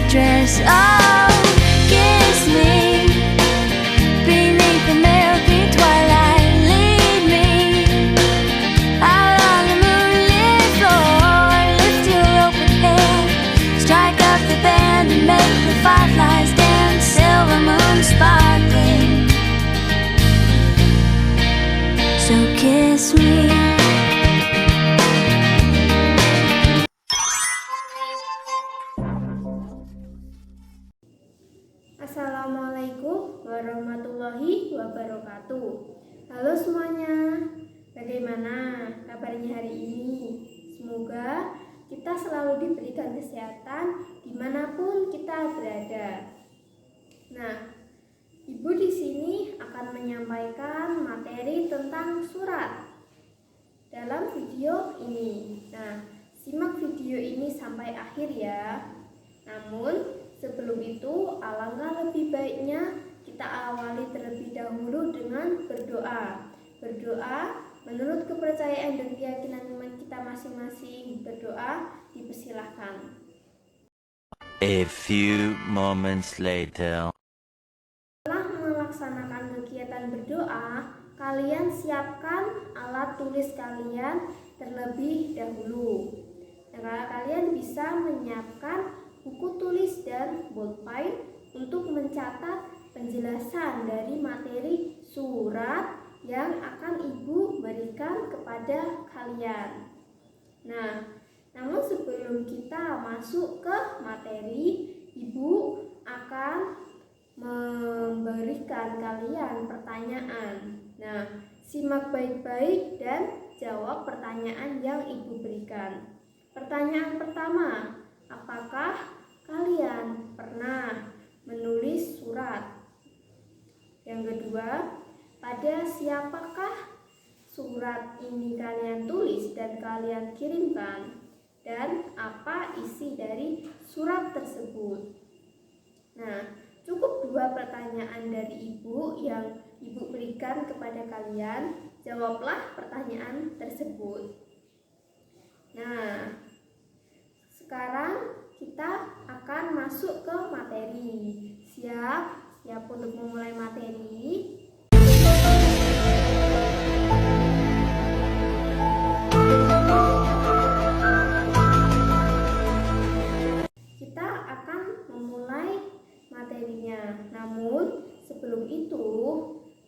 dress. Oh, kiss me beneath the milky twilight. Lead me out on the moonlit floor. Lift your open hand, strike up the band, and make the fireflies dance. Silver moon sparkling, so kiss me. Assalamualaikum warahmatullahi wabarakatuh. Halo semuanya, bagaimana kabarnya hari ini? Semoga kita selalu diberikan kesehatan dimanapun kita berada. Nah, Ibu di sini akan menyampaikan materi tentang surat dalam video ini. Nah, simak video ini sampai akhir ya. Namun sebelum itu, alangkah lebih baiknya kita awali terlebih dahulu dengan berdoa. Berdoa menurut kepercayaan dan keyakinan kita masing-masing. Berdoa dipersilahkan. A few moments later. Setelah melaksanakan kegiatan berdoa, kalian siapkan alat tulis kalian terlebih dahulu. Nah, kalian bisa menyiapkan buku tulis dan bolpen untuk mencatat penjelasan dari materi surat yang akan Ibu berikan kepada kalian. Nah, namun sebelum kita masuk ke materi, Ibu akan memberikan kalian pertanyaan. Nah, simak baik-baik dan jawab pertanyaan yang Ibu berikan. Pertanyaan pertama, apakah kalian pernah menulis surat? Yang kedua, pada siapakah surat ini kalian tulis dan kalian kirimkan? Dan apa isi dari surat tersebut? Nah, cukup 2 pertanyaan dari Ibu yang Ibu berikan kepada kalian. Jawablah pertanyaan tersebut. Nah, sekarang kita akan masuk ke materi. Siap untuk memulai materi? Kita akan memulai materinya. Namun sebelum itu,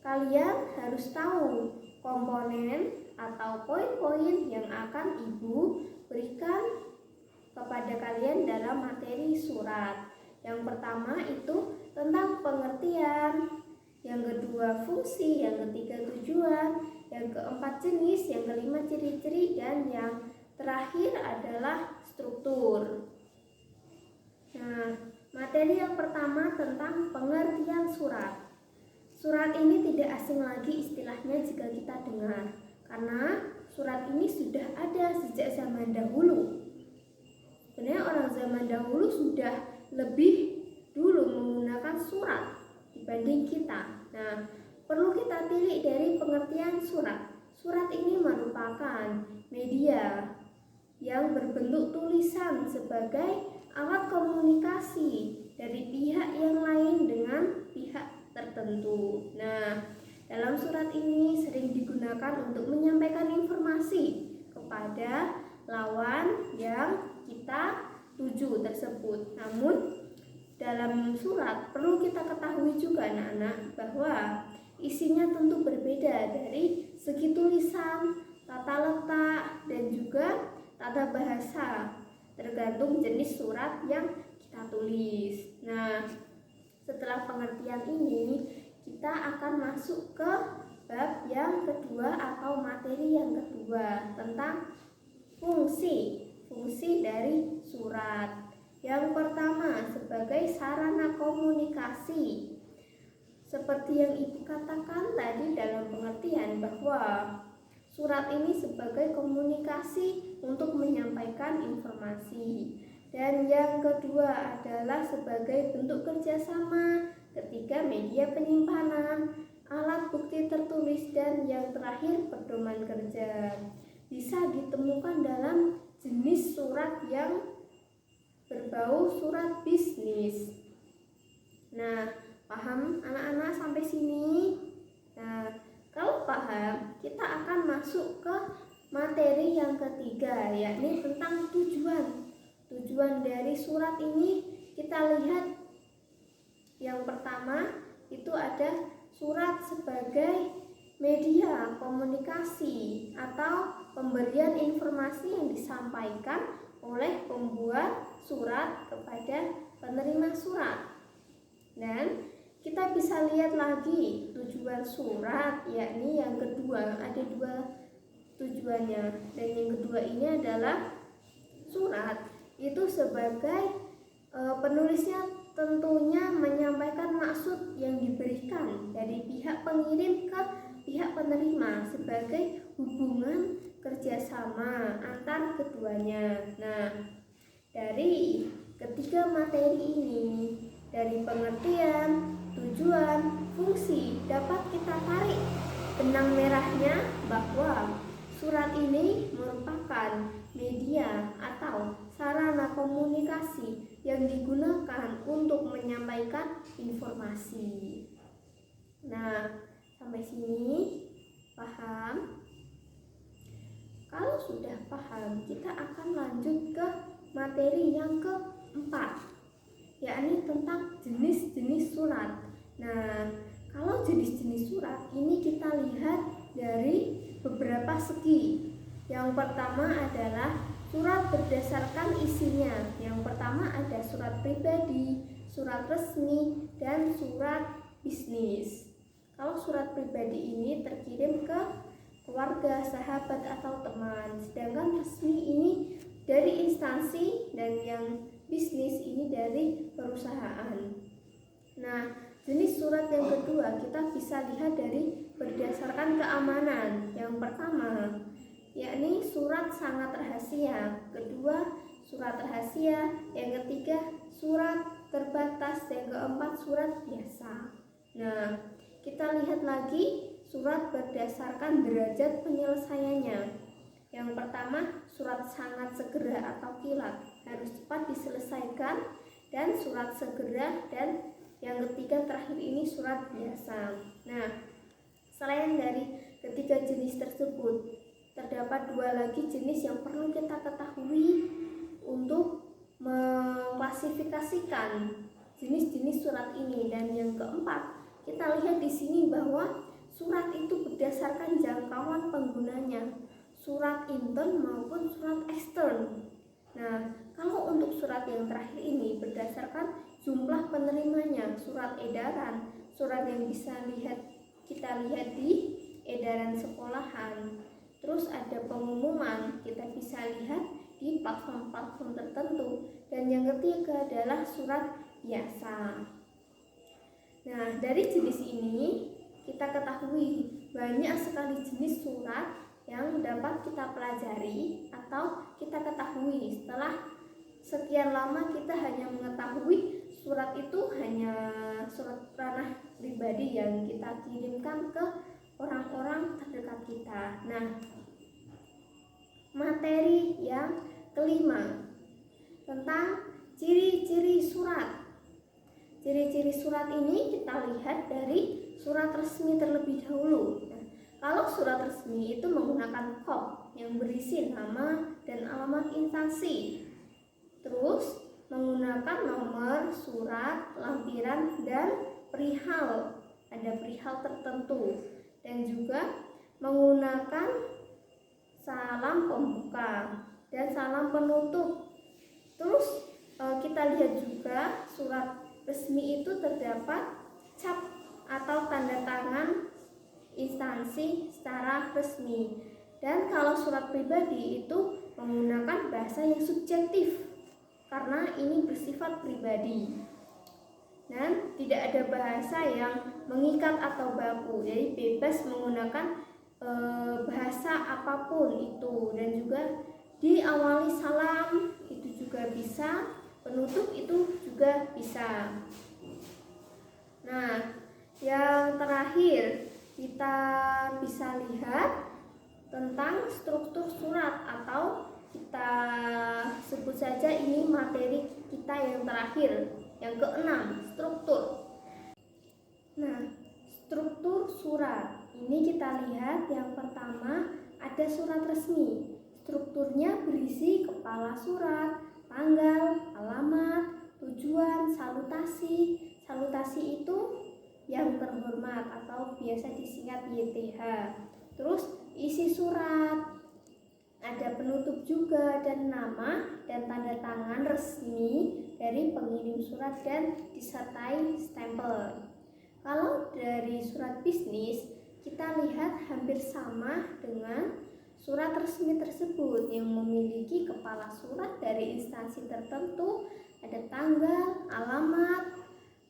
kalian harus tahu komponen atau poin-poin yang akan Ibu berikan kepada kalian dalam materi surat. Yang pertama itu tentang pengertian, yang kedua fungsi, yang ketiga tujuan, yang keempat jenis, yang kelima ciri-ciri, dan yang terakhir adalah struktur. Nah, materi yang pertama tentang pengertian surat. Surat ini tidak asing lagi istilahnya jika kita dengar, karena surat ini sudah ada sejak zaman dahulu. Sebenarnya orang zaman dahulu sudah lebih dulu menggunakan surat dibanding kita. Nah, perlu kita tilik dari pengertian surat. Surat ini merupakan media yang berbentuk tulisan sebagai alat komunikasi dari pihak yang lain dengan pihak tertentu. Nah, dalam surat ini sering digunakan untuk menyampaikan informasi kepada lawan yang kita tuju tersebut. Namun dalam surat perlu kita ketahui juga anak-anak bahwa isinya tentu berbeda dari segi tulisan, tata letak, dan juga tata bahasa, tergantung jenis surat yang kita tulis. Nah, setelah pengertian ini, kita akan masuk ke bab yang kedua atau materi yang kedua tentang fungsi dari surat. Yang pertama, sebagai sarana komunikasi. Seperti yang Ibu katakan tadi dalam pengertian bahwa surat ini sebagai komunikasi untuk menyampaikan informasi. Dan yang kedua adalah sebagai bentuk kerjasama. Ketiga, media penyimpanan, alat bukti tertulis, dan yang terakhir pedoman kerja. Bisa ditemukan dalam jenis surat yang berbau surat bisnis. bisnis. Nah, paham anak-anak sampai sini? Nah, kalau paham, kita akan masuk ke materi yang ketiga, yakni tentang tujuan. Tujuan dari surat ini kita lihat yang pertama itu ada surat sebagai media komunikasi atau pemberian informasi yang disampaikan oleh pembuat surat kepada penerima surat. Dan kita bisa lihat lagi tujuan surat, yakni yang kedua, ada dua tujuannya. Dan yang kedua ini adalah surat itu sebagai penulisnya tentunya menyampaikan maksud yang diberikan dari pihak pengirim ke pihak penerima sebagai hubungan kerjasama antar keduanya. Nah, dari ketiga materi ini, dari pengertian, tujuan, fungsi, dapat kita tarik benang merahnya bahwa surat ini merupakan media atau sarana komunikasi yang digunakan untuk menyampaikan informasi. Nah, sampai sini paham? Kalau sudah paham, kita akan lanjut ke materi yang keempat, yakni tentang jenis-jenis surat. Nah, kalau jenis-jenis surat ini kita lihat dari beberapa segi. Yang pertama adalah surat berdasarkan isinya. Yang pertama ada surat pribadi, surat resmi, dan surat bisnis. Kalau surat pribadi ini terkirim ke keluarga, sahabat, atau teman. Sedangkan resmi ini dari instansi dan yang bisnis ini dari perusahaan. Nah, jenis surat yang kedua kita bisa lihat dari berdasarkan keamanan. Yang pertama, yakni surat sangat rahasia. Kedua, surat rahasia. Yang ketiga, surat terbatas. Yang keempat, surat biasa. Nah, kita lihat lagi surat berdasarkan derajat penyelesaiannya. Yang pertama, surat sangat segera atau kilat, harus cepat diselesaikan, dan surat segera, dan yang ketiga terakhir ini surat biasa. Nah, selain dari ketiga jenis tersebut, terdapat dua lagi jenis yang perlu kita ketahui untuk mengklasifikasikan jenis-jenis surat ini. Dan yang keempat, kita lihat di sini bahwa surat itu berdasarkan jangkauan penggunanya, surat intern maupun surat ekstern. Nah, kalau untuk surat yang terakhir ini berdasarkan jumlah penerimanya, surat edaran, surat yang bisa kita lihat di edaran sekolahan. Terus ada pengumuman, kita bisa lihat di platform-platform tertentu. Dan yang ketiga adalah surat biasa. Nah, dari jenis ini kita ketahui banyak sekali jenis surat yang dapat kita pelajari atau kita ketahui. Setelah sekian lama kita hanya mengetahui surat itu hanya surat ranah pribadi yang kita kirimkan ke orang-orang terdekat kita. Nah, materi yang kelima tentang ciri-ciri surat. Ciri-ciri surat ini kita lihat dari surat resmi terlebih dahulu. Nah, kalau surat resmi itu menggunakan kop yang berisi nama dan alamat instansi. Terus menggunakan nomor surat, lampiran, dan perihal. Ada perihal tertentu. Dan juga menggunakan salam pembuka dan salam penutup. Terus kita lihat juga surat resmi itu terdapat cap atau tanda tangan instansi secara resmi. Dan kalau surat pribadi itu menggunakan bahasa yang subjektif karena ini bersifat pribadi. Dan tidak ada bahasa yang mengikat atau baku, jadi bebas menggunakan bahasa apapun itu. Dan juga diawali salam itu juga bisa, penutup itu juga bisa. Nah, yang terakhir kita bisa lihat tentang struktur surat, atau kita sebut saja ini materi kita yang terakhir, Yang keenam, struktur. Nah, struktur surat. Ini kita lihat yang pertama ada surat resmi. Strukturnya berisi kepala surat, tanggal, alamat, tujuan, salutasi. Salutasi itu yang terhormat atau biasa disingkat YTH. Terus isi surat, ada penutup juga, dan nama dan tanda tangan resmi dari pengirim surat dan disertai stempel. Kalau dari surat bisnis, kita lihat hampir sama dengan surat resmi tersebut yang memiliki kepala surat dari instansi tertentu, ada tanggal, alamat,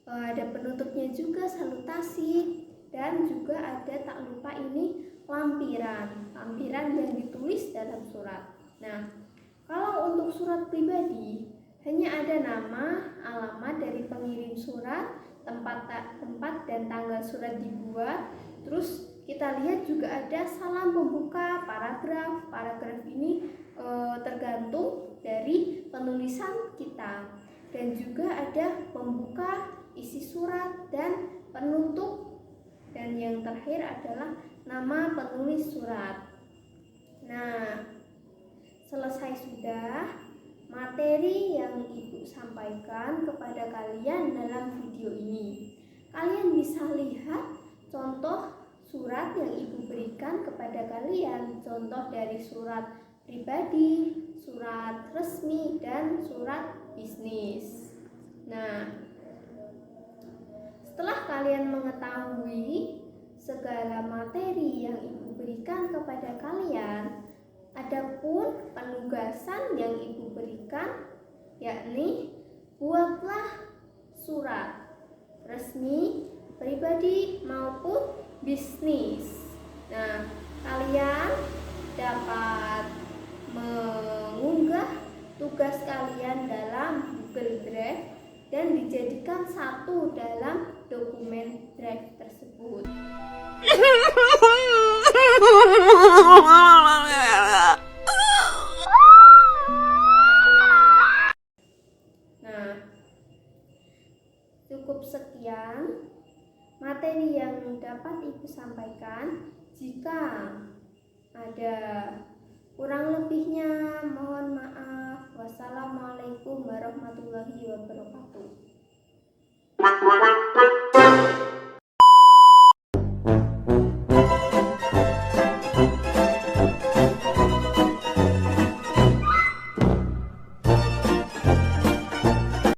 ada penutupnya juga salutasi, dan juga ada tak lupa ini lampiran yang ditulis dalam surat. Nah, kalau untuk surat pribadi hanya ada nama, alamat dari pengirim surat, tempat dan tanggal surat dibuat. Terus kita lihat juga ada salam pembuka, paragraf ini tergantung dari penulisan kita, dan juga ada pembuka, isi surat, dan penutup, dan yang terakhir adalah nama penulis surat. Nah, selesai sudah materi yang Ibu sampaikan kepada kalian dalam video ini. Kalian bisa lihat contoh surat yang Ibu berikan kepada kalian, contoh dari surat pribadi, surat resmi, dan surat bisnis. Nah, setelah kalian mengetahui segala materi yang Ibu berikan kepada kalian, adapun penugasan yang Ibu berikan yakni buatlah surat resmi, pribadi maupun bisnis. Nah, kalian dapat mengunggah tugas kalian dalam Google Drive dan dijadikan satu dalam dokumen Drive tersebut. Nah, cukup sekian materi yang dapat Ibu sampaikan. Jika ada kurang lebihnya mohon maaf. Wassalamualaikum warahmatullahi wabarakatuh.